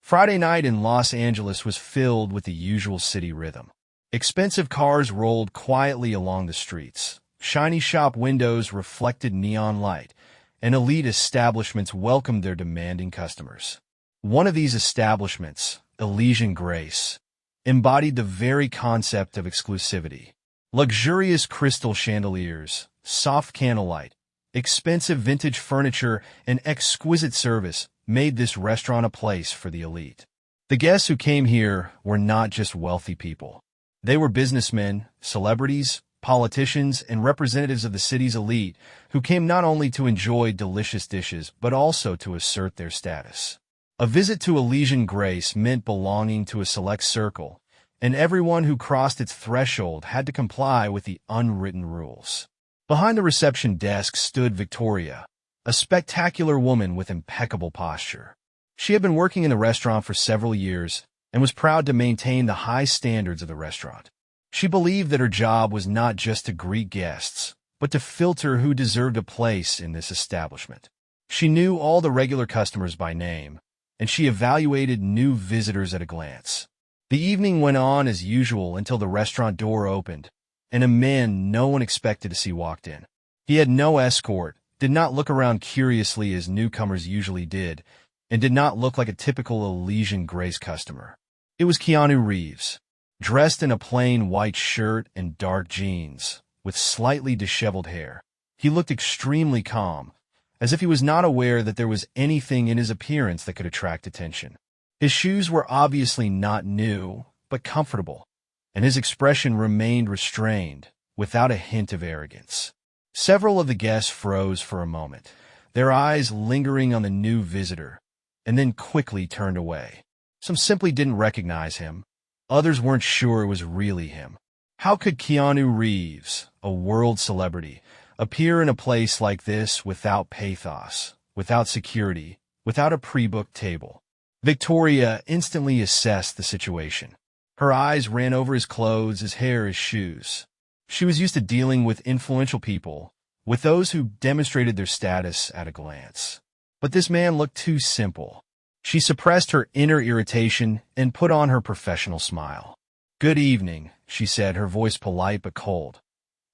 Friday night in Los Angeles was filled with the usual city rhythm. Expensive cars rolled quietly along the streets. Shiny shop windows reflected neon light, and elite establishments welcomed their demanding customers. One of these establishments, Elysian Grace, embodied the very concept of exclusivity. Luxurious crystal chandeliers, soft candlelight, expensive vintage furniture, and exquisite service made this restaurant a place for the elite. The guests who came here were not just wealthy people. They were businessmen, celebrities, politicians, and representatives of the city's elite who came not only to enjoy delicious dishes but also to assert their status. A visit to Elysian Grace meant belonging to a select circle, and everyone who crossed its threshold had to comply with the unwritten rules. Behind the reception desk stood Victoria, a spectacular woman with impeccable posture. She had been working in the restaurant for several years and was proud to maintain the high standards of the restaurant. She believed that her job was not just to greet guests, but to filter who deserved a place in this establishment. She knew all the regular customers by name, and she evaluated new visitors at a glance. The evening went on as usual until the restaurant door opened, and a man no one expected to see walked in. He had no escort, did not look around curiously as newcomers usually did, and did not look like a typical Elysian Grace customer. It was Keanu Reeves, dressed in a plain white shirt and dark jeans, with slightly disheveled hair. He looked extremely calm, as if he was not aware that there was anything in his appearance that could attract attention. His shoes were obviously not new, but comfortable, and his expression remained restrained, without a hint of arrogance. Several of the guests froze for a moment, their eyes lingering on the new visitor, and then quickly turned away. Some simply didn't recognize him. Others weren't sure it was really him. How could Keanu Reeves, a world celebrity, appear in a place like this without pathos, without security, without a pre-booked table? Victoria instantly assessed the situation. Her eyes ran over his clothes, his hair, his shoes. She was used to dealing with influential people, with those who demonstrated their status at a glance. But this man looked too simple. She suppressed her inner irritation and put on her professional smile. "Good evening," she said, her voice polite but cold.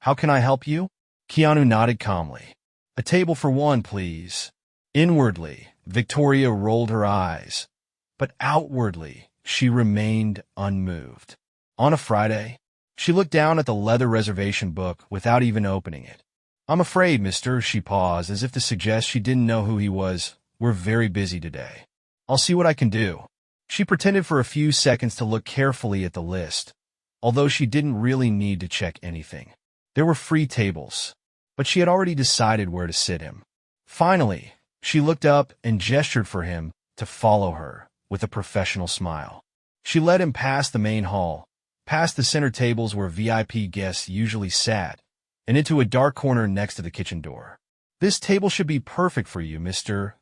"How can I help you?" Keanu nodded calmly. "A table for one, please." Inwardly, Victoria rolled her eyes, but outwardly, she remained unmoved. On a Friday, she looked down at the leather reservation book without even opening it. "I'm afraid, mister," she paused, as if to suggest she didn't know who he was. "We're very busy today. I'll see what I can do." She pretended for a few seconds to look carefully at the list, although she didn't really need to check anything. There were free tables, but she had already decided where to sit him. Finally, she looked up and gestured for him to follow her with a professional smile. She led him past the main hall, past the center tables where VIP guests usually sat, and into a dark corner next to the kitchen door. "This table should be perfect for you, Mr.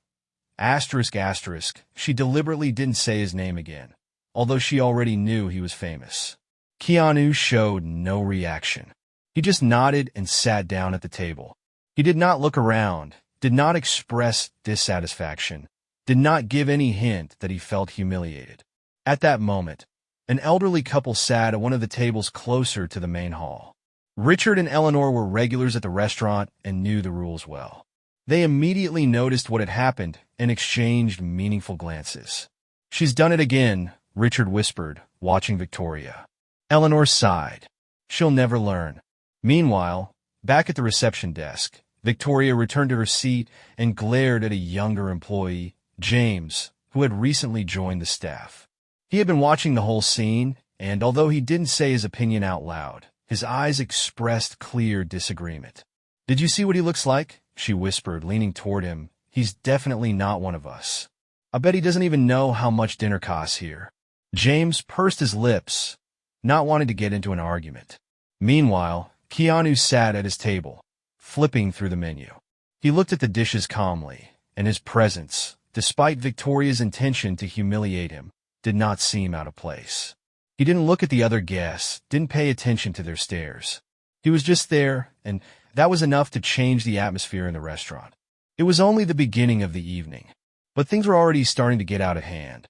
****. She deliberately didn't say his name again, although she already knew he was famous. Keanu showed no reaction. He just nodded and sat down at the table. He did not look around, did not express dissatisfaction, did not give any hint that he felt humiliated. At that moment, an elderly couple sat at one of the tables closer to the main hall. Richard and Eleanor were regulars at the restaurant and knew the rules well. They immediately noticed what had happened and exchanged meaningful glances. "She's done it again," Richard whispered, watching Victoria. Eleanor sighed. "She'll never learn." Meanwhile, back at the reception desk, Victoria returned to her seat and glared at a younger employee, James, who had recently joined the staff. He had been watching the whole scene, and although he didn't say his opinion out loud, his eyes expressed clear disagreement. "Did you see what he looks like?" she whispered, leaning toward him. "He's definitely not one of us. I bet he doesn't even know how much dinner costs here." James pursed his lips, not wanting to get into an argument. Meanwhile, Keanu sat at his table, flipping through the menu. He looked at the dishes calmly, and his presence, despite Victoria's intention to humiliate him, did not seem out of place. He didn't look at the other guests, didn't pay attention to their stares. He was just there, and that was enough to change the atmosphere in the restaurant. It was only the beginning of the evening, but things were already starting to get out of hand.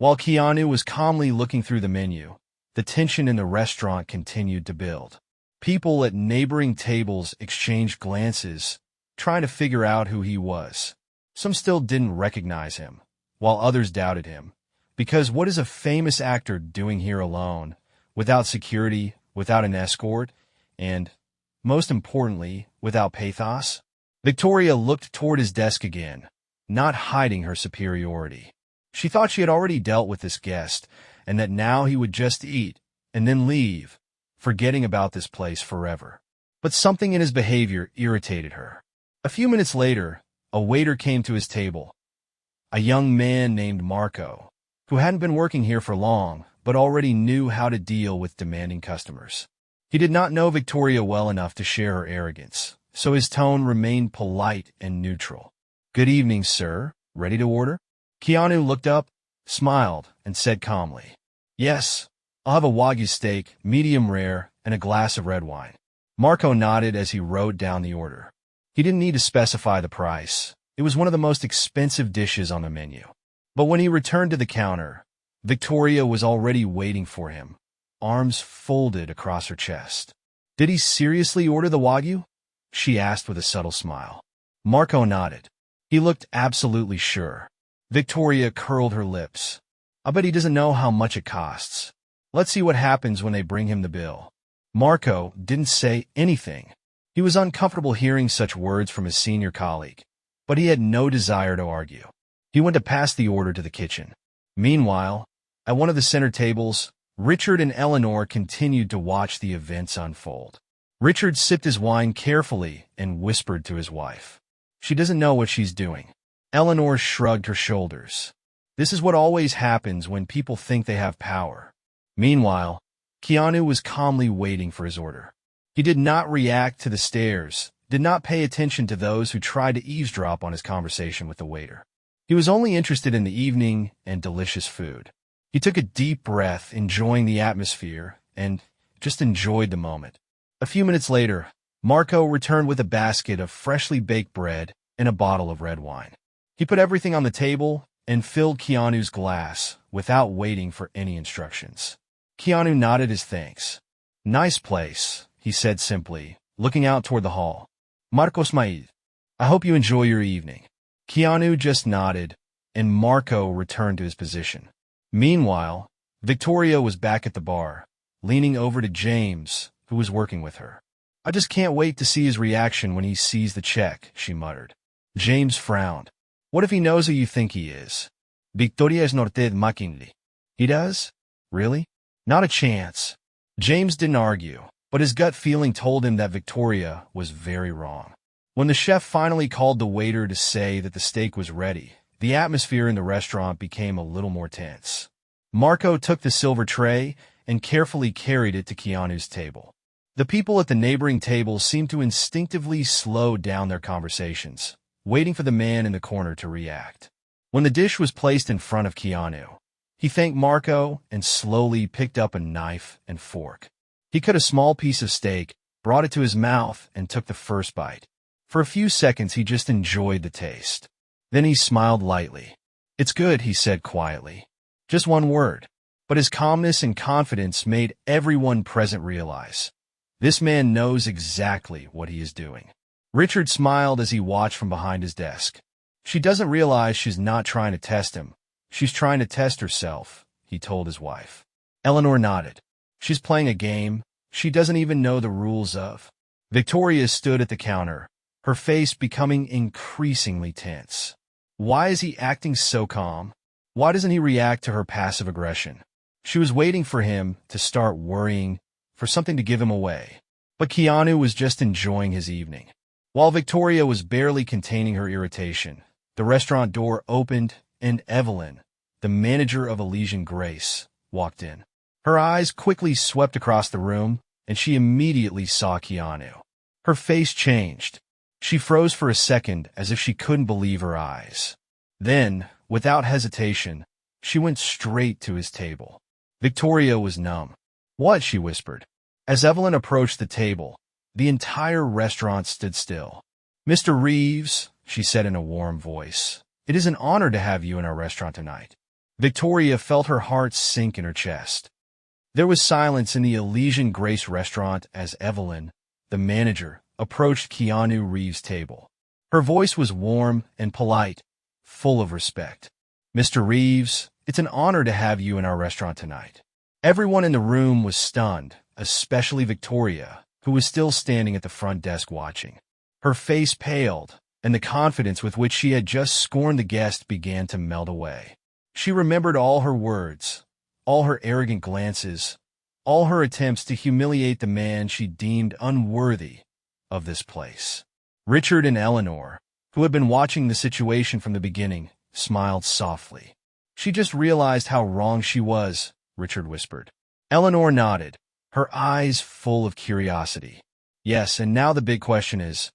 While Keanu was calmly looking through the menu, the tension in the restaurant continued to build. People at neighboring tables exchanged glances, trying to figure out who he was. Some still didn't recognize him, while others doubted him. Because what is a famous actor doing here alone, without security, without an escort, and, most importantly, without pathos? Victoria looked toward his desk again, not hiding her superiority. She thought she had already dealt with this guest, and that now he would just eat, and then leave, forgetting about this place forever. But something in his behavior irritated her. A few minutes later, a waiter came to his table. A young man named Marco, who hadn't been working here for long, but already knew how to deal with demanding customers. He did not know Victoria well enough to share her arrogance, so his tone remained polite and neutral. "Good evening, sir. Ready to order?" Keanu looked up, smiled, and said calmly, "Yes, I'll have a Wagyu steak, medium rare, and a glass of red wine." Marco nodded as he wrote down the order. He didn't need to specify the price. It was one of the most expensive dishes on the menu. But when he returned to the counter, Victoria was already waiting for him, arms folded across her chest. "Did he seriously order the Wagyu?" she asked with a subtle smile. Marco nodded. He looked absolutely sure. Victoria curled her lips. "I bet he doesn't know how much it costs. Let's see what happens when they bring him the bill." Marco didn't say anything. He was uncomfortable hearing such words from his senior colleague, but he had no desire to argue. He went to pass the order to the kitchen. Meanwhile, at one of the center tables, Richard and Eleanor continued to watch the events unfold. Richard sipped his wine carefully and whispered to his wife, "She doesn't know what she's doing." Eleanor shrugged her shoulders. This is what always happens when people think they have power. Meanwhile, Keanu was calmly waiting for his order. He did not react to the stares, did not pay attention to those who tried to eavesdrop on his conversation with the waiter. He was only interested in the evening and delicious food. He took a deep breath, enjoying the atmosphere, and just enjoyed the moment. A few minutes later, Marco returned with a basket of freshly baked bread and a bottle of red wine. He put everything on the table and filled Keanu's glass without waiting for any instructions. Keanu nodded his thanks. "Nice place," he said simply, looking out toward the hall. "Marcos Maid. I hope you enjoy your evening." Keanu just nodded, and Marco returned to his position. Meanwhile, Victoria was back at the bar, leaning over to James, who was working with her. "I just can't wait to see his reaction when he sees the check," she muttered. James frowned. "What if he knows who you think he is?" "Victoria es Norted McKinley." "He does? Really?" "Not a chance." James didn't argue, but his gut feeling told him that Victoria was very wrong. When the chef finally called the waiter to say that the steak was ready, the atmosphere in the restaurant became a little more tense. Marco took the silver tray and carefully carried it to Keanu's table. The people at the neighboring tables seemed to instinctively slow down their conversations, waiting for the man in the corner to react. When the dish was placed in front of Keanu, he thanked Marco and slowly picked up a knife and fork. He cut a small piece of steak, brought it to his mouth, and took the first bite. For a few seconds, he just enjoyed the taste. Then he smiled lightly. "It's good," he said quietly. Just one word. But his calmness and confidence made everyone present realize, this man knows exactly what he is doing. Richard smiled as he watched from behind his desk. "She doesn't realize she's not trying to test him. She's trying to test herself," he told his wife. Eleanor nodded. "She's playing a game she doesn't even know the rules of." Victoria stood at the counter, her face becoming increasingly tense. Why is he acting so calm? Why doesn't he react to her passive aggression? She was waiting for him to start worrying, for something to give him away. But Keanu was just enjoying his evening. While Victoria was barely containing her irritation, the restaurant door opened and Evelyn, the manager of Elysian Grace, walked in. Her eyes quickly swept across the room, and she immediately saw Keanu. Her face changed. She froze for a second as if she couldn't believe her eyes. Then, without hesitation, she went straight to his table. Victoria was numb. "What?" she whispered. As Evelyn approached the table, the entire restaurant stood still. "Mr. Reeves," she said in a warm voice, "it is an honor to have you in our restaurant tonight." Victoria felt her heart sink in her chest. There was silence in the Elysian Grace restaurant as Evelyn, the manager, approached Keanu Reeves' table. Her voice was warm and polite, full of respect. "Mr. Reeves, it's an honor to have you in our restaurant tonight." Everyone in the room was stunned, especially Victoria, who was still standing at the front desk watching. Her face paled, and the confidence with which she had just scorned the guest began to melt away. She remembered all her words, all her arrogant glances, all her attempts to humiliate the man she deemed unworthy of this place. Richard and Eleanor, who had been watching the situation from the beginning, smiled softly. "She just realized how wrong she was," Richard whispered. Eleanor nodded, her eyes full of curiosity. "Yes, and now the big question is,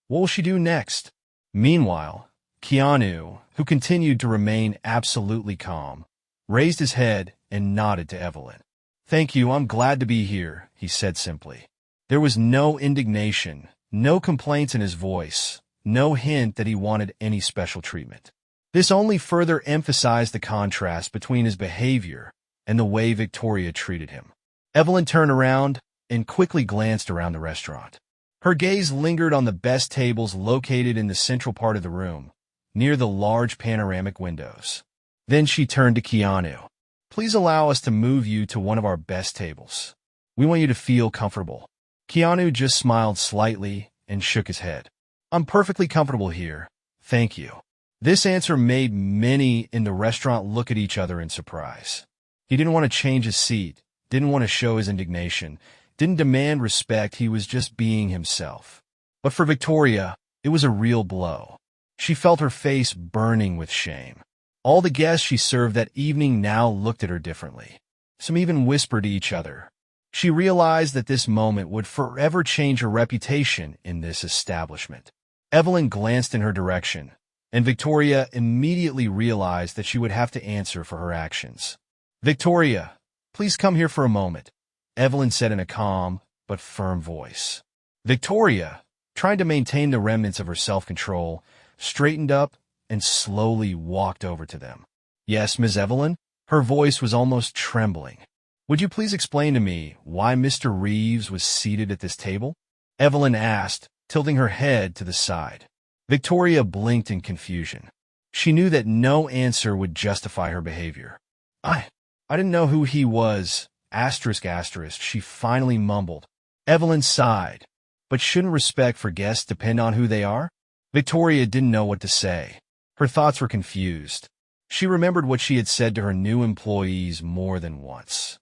what will she do next?" Meanwhile, Keanu, who continued to remain absolutely calm, raised his head and nodded to Evelyn. "Thank you, I'm glad to be here," he said simply. There was no indignation, no complaints in his voice, no hint that he wanted any special treatment. This only further emphasized the contrast between his behavior and the way Victoria treated him. Evelyn turned around and quickly glanced around the restaurant. Her gaze lingered on the best tables located in the central part of the room, near the large panoramic windows. Then she turned to Keanu. "Please allow us to move you to one of our best tables. We want you to feel comfortable." Keanu just smiled slightly and shook his head. "I'm perfectly comfortable here, thank you." This answer made many in the restaurant look at each other in surprise. He didn't want to change his seat, didn't want to show his indignation, didn't demand respect, he was just being himself. But for Victoria, it was a real blow. She felt her face burning with shame. All the guests she served that evening now looked at her differently. Some even whispered to each other. She realized that this moment would forever change her reputation in this establishment. Evelyn glanced in her direction, and Victoria immediately realized that she would have to answer for her actions. "Victoria, please come here for a moment," Evelyn said in a calm but firm voice. Victoria, trying to maintain the remnants of her self-control, straightened up and slowly walked over to them. "Yes, Miss Evelyn?" Her voice was almost trembling. "Would you please explain to me why Mr. Reeves was seated at this table?" Evelyn asked, tilting her head to the side. Victoria blinked in confusion. She knew that no answer would justify her behavior. I didn't know who he was, ***, she finally mumbled. Evelyn sighed. "But shouldn't respect for guests depend on who they are?" Victoria didn't know what to say. Her thoughts were confused. She remembered what she had said to her new employees more than once.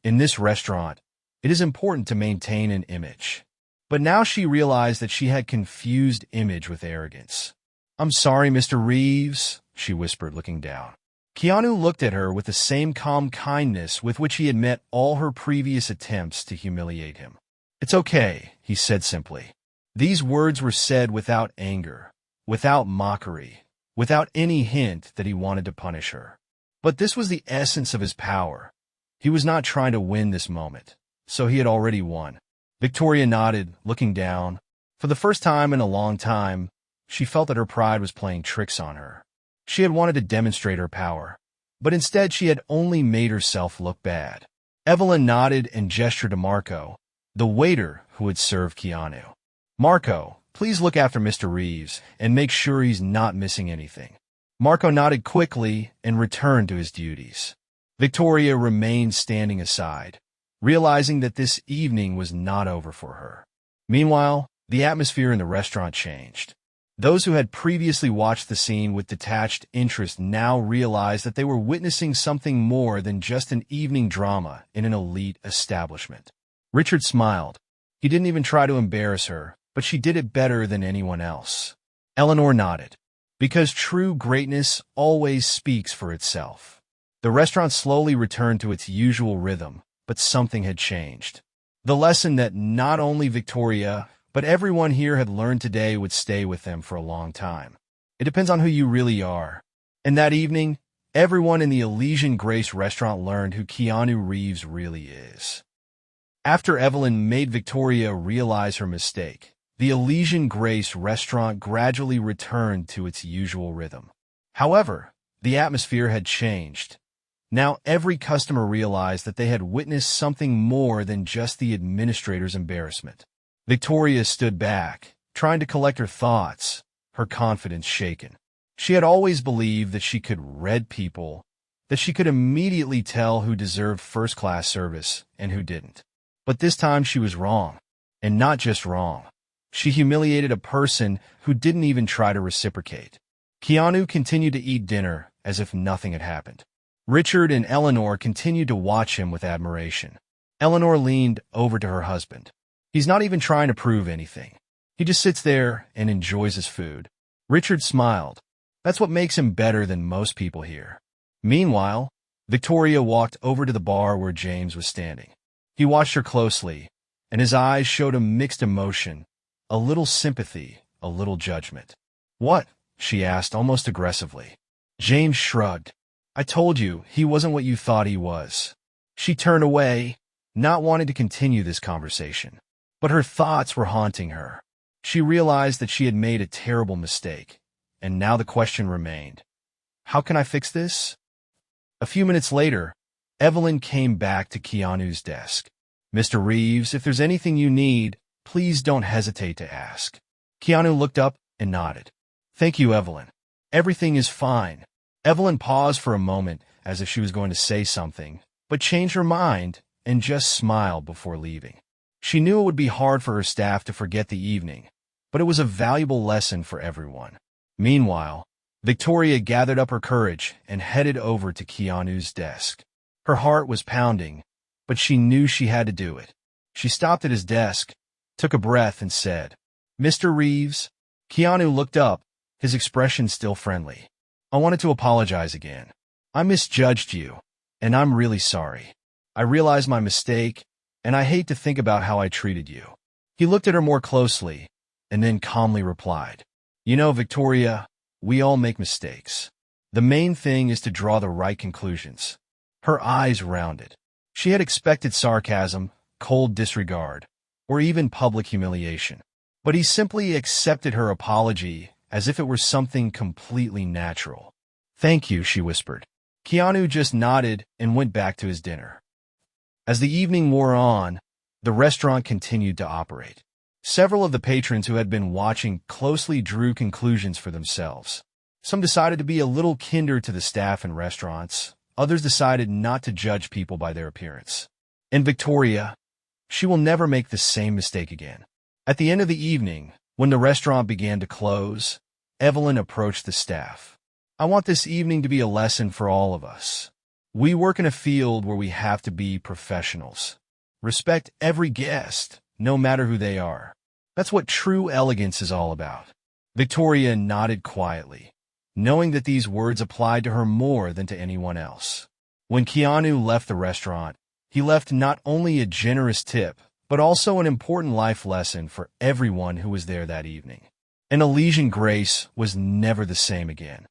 In this restaurant, it is important to maintain an image. But now she realized that she had confused image with arrogance. "I'm sorry, Mr. Reeves," she whispered, looking down. Keanu looked at her with the same calm kindness with which he had met all her previous attempts to humiliate him. "It's okay," he said simply. These words were said without anger, without mockery, without any hint that he wanted to punish her. But this was the essence of his power. He was not trying to win this moment, so he had already won. Victoria nodded, looking down. For the first time in a long time, she felt that her pride was playing tricks on her. She had wanted to demonstrate her power, but instead she had only made herself look bad. Evelyn nodded and gestured to Marco, the waiter who had served Keanu. "Marco, please look after Mr. Reeves and make sure he's not missing anything." Marco nodded quickly and returned to his duties. Victoria remained standing aside, realizing that this evening was not over for her. Meanwhile, the atmosphere in the restaurant changed. Those who had previously watched the scene with detached interest now realized that they were witnessing something more than just an evening drama in an elite establishment. Richard smiled. He didn't even try to embarrass her, but she did it better than anyone else. Eleanor nodded. Because true greatness always speaks for itself. The restaurant slowly returned to its usual rhythm, but something had changed. The lesson that not only Victoria, but everyone here had learned today would stay with them for a long time. It depends on who you really are. And that evening, everyone in the Elysian Grace restaurant learned who Keanu Reeves really is. After Evelyn made Victoria realize her mistake, the Elysian Grace restaurant gradually returned to its usual rhythm. However, the atmosphere had changed, Now every customer realized that they had witnessed something more than just the administrator's embarrassment. Victoria stood back, trying to collect her thoughts, her confidence shaken. She had always believed that she could read people, that she could immediately tell who deserved first-class service and who didn't. But this time she was wrong, and not just wrong. She humiliated a person who didn't even try to reciprocate. Keanu continued to eat dinner as if nothing had happened. Richard and Eleanor continued to watch him with admiration. Eleanor leaned over to her husband. He's not even trying to prove anything. He just sits there and enjoys his food. Richard smiled. That's what makes him better than most people here. Meanwhile, Victoria walked over to the bar where James was standing. He watched her closely, and his eyes showed a mixed emotion, a little sympathy, a little judgment. "What?" she asked almost aggressively. James shrugged. "I told you, he wasn't what you thought he was." She turned away, not wanting to continue this conversation. But her thoughts were haunting her. She realized that she had made a terrible mistake, and now the question remained. How can I fix this? A few minutes later, Evelyn came back to Keanu's desk. "Mr. Reeves, if there's anything you need, please don't hesitate to ask." Keanu looked up and nodded. "Thank you, Evelyn. Everything is fine." Evelyn paused for a moment as if she was going to say something, but changed her mind and just smiled before leaving. She knew it would be hard for her staff to forget the evening, but it was a valuable lesson for everyone. Meanwhile, Victoria gathered up her courage and headed over to Keanu's desk. Her heart was pounding, but she knew she had to do it. She stopped at his desk, took a breath, and said, "Mr. Reeves?" Keanu looked up, his expression still friendly. "I wanted to apologize again. I misjudged you, and I'm really sorry. I realized my mistake, and I hate to think about how I treated you." He looked at her more closely, and then calmly replied, "You know, Victoria, we all make mistakes. The main thing is to draw the right conclusions." Her eyes rounded. She had expected sarcasm, cold disregard, or even public humiliation. But he simply accepted her apology as if it were something completely natural. "Thank you," she whispered. Keanu just nodded and went back to his dinner. As the evening wore on, the restaurant continued to operate. Several of the patrons who had been watching closely drew conclusions for themselves. Some decided to be a little kinder to the staff and restaurants. Others decided not to judge people by their appearance. And Victoria, she will never make the same mistake again. At the end of the evening, when the restaurant began to close, Evelyn approached the staff. "I want this evening to be a lesson for all of us. We work in a field where we have to be professionals. Respect every guest, no matter who they are. That's what true elegance is all about." Victoria nodded quietly, knowing that these words applied to her more than to anyone else. When Keanu left the restaurant, he left not only a generous tip, but also an important life lesson for everyone who was there that evening. And Elysian Grace was never the same again.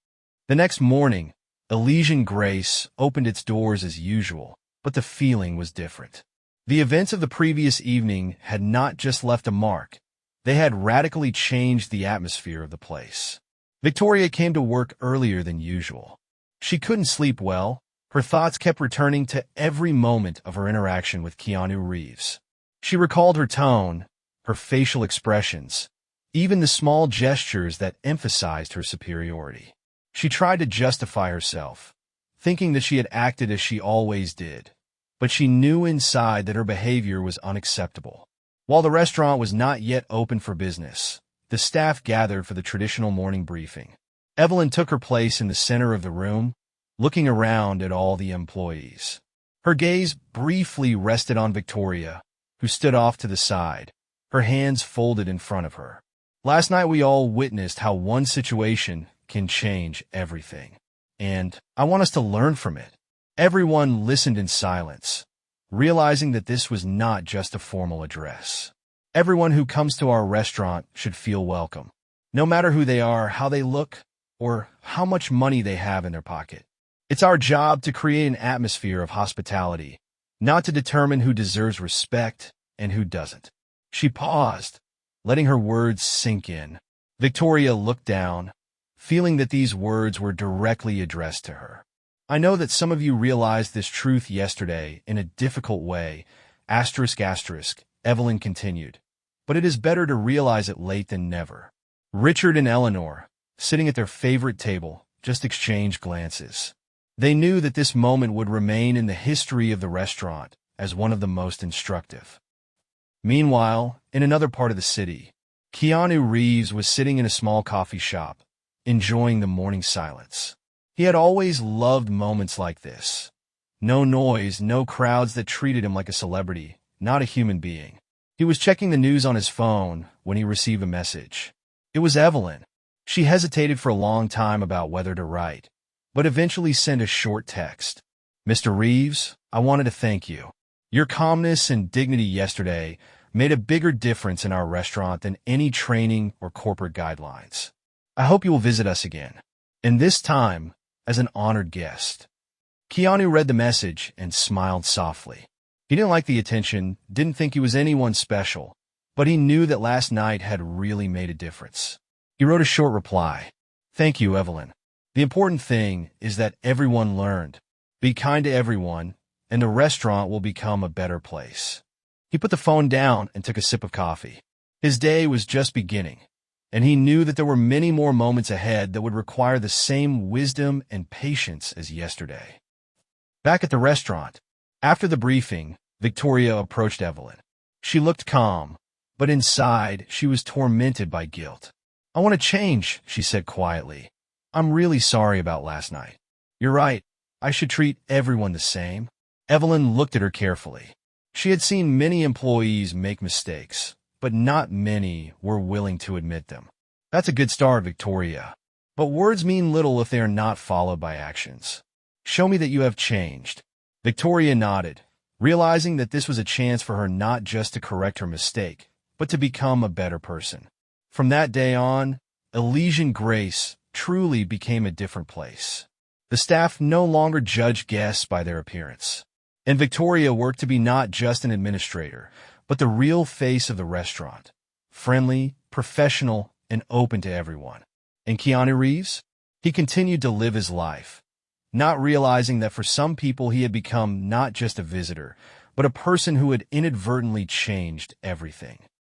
The next morning, Elysian Grace opened its doors as usual, but the feeling was different. The events of the previous evening had not just left a mark, they had radically changed the atmosphere of the place. Victoria came to work earlier than usual. She couldn't sleep well. Her thoughts kept returning to every moment of her interaction with Keanu Reeves. She recalled her tone, her facial expressions, even the small gestures that emphasized her superiority. She tried to justify herself, thinking that she had acted as she always did, but she knew inside that her behavior was unacceptable. While the restaurant was not yet open for business, the staff gathered for the traditional morning briefing. Evelyn took her place in the center of the room, looking around at all the employees. Her gaze briefly rested on Victoria, who stood off to the side, her hands folded in front of her. "Last night we all witnessed how one situation can change everything, and I want us to learn from it." Everyone listened in silence, realizing that this was not just a formal address. Everyone who comes to our restaurant should feel welcome, no matter who they are, how they look, or how much money they have in their pocket. It's our job to create an atmosphere of hospitality, not to determine who deserves respect and who doesn't. She paused, letting her words sink in. Victoria looked down, feeling that these words were directly addressed to her. I know that some of you realized this truth yesterday in a difficult way, asterisk asterisk, Evelyn continued. But it is better to realize it late than never. Richard and Eleanor, sitting at their favorite table, just exchanged glances. They knew that this moment would remain in the history of the restaurant as one of the most instructive. Meanwhile, in another part of the city, Keanu Reeves was sitting in a small coffee shop, enjoying the morning silence. He had always loved moments like this. No noise, no crowds that treated him like a celebrity, not a human being. He was checking the news on his phone when he received a message. It was Evelyn. She hesitated for a long time about whether to write, but eventually sent a short text. Mr. Reeves, I wanted to thank you. Your calmness and dignity yesterday made a bigger difference in our restaurant than any training or corporate guidelines. I hope you will visit us again, and this time as an honored guest. Keanu read the message and smiled softly. He didn't like the attention, didn't think he was anyone special, but he knew that last night had really made a difference. He wrote a short reply. Thank you, Evelyn. The important thing is that everyone learned. Be kind to everyone, and the restaurant will become a better place. He put the phone down and took a sip of coffee. His day was just beginning, and he knew that there were many more moments ahead that would require the same wisdom and patience as yesterday. Back at the restaurant, after the briefing, Victoria approached Evelyn. She looked calm, but inside she was tormented by guilt. I want to change, she said quietly. I'm really sorry about last night. You're right, I should treat everyone the same. Evelyn looked at her carefully. She had seen many employees make mistakes, but not many were willing to admit them. That's a good start, Victoria. But words mean little if they are not followed by actions. Show me that you have changed. Victoria nodded, realizing that this was a chance for her not just to correct her mistake, but to become a better person. From that day on, Elysian Grace truly became a different place. The staff no longer judged guests by their appearance. And Victoria worked to be not just an administrator, but the real face of the restaurant. Friendly, professional, and open to everyone. And Keanu Reeves? He continued to live his life, not realizing that for some people he had become not just a visitor, but a person who had inadvertently changed everything.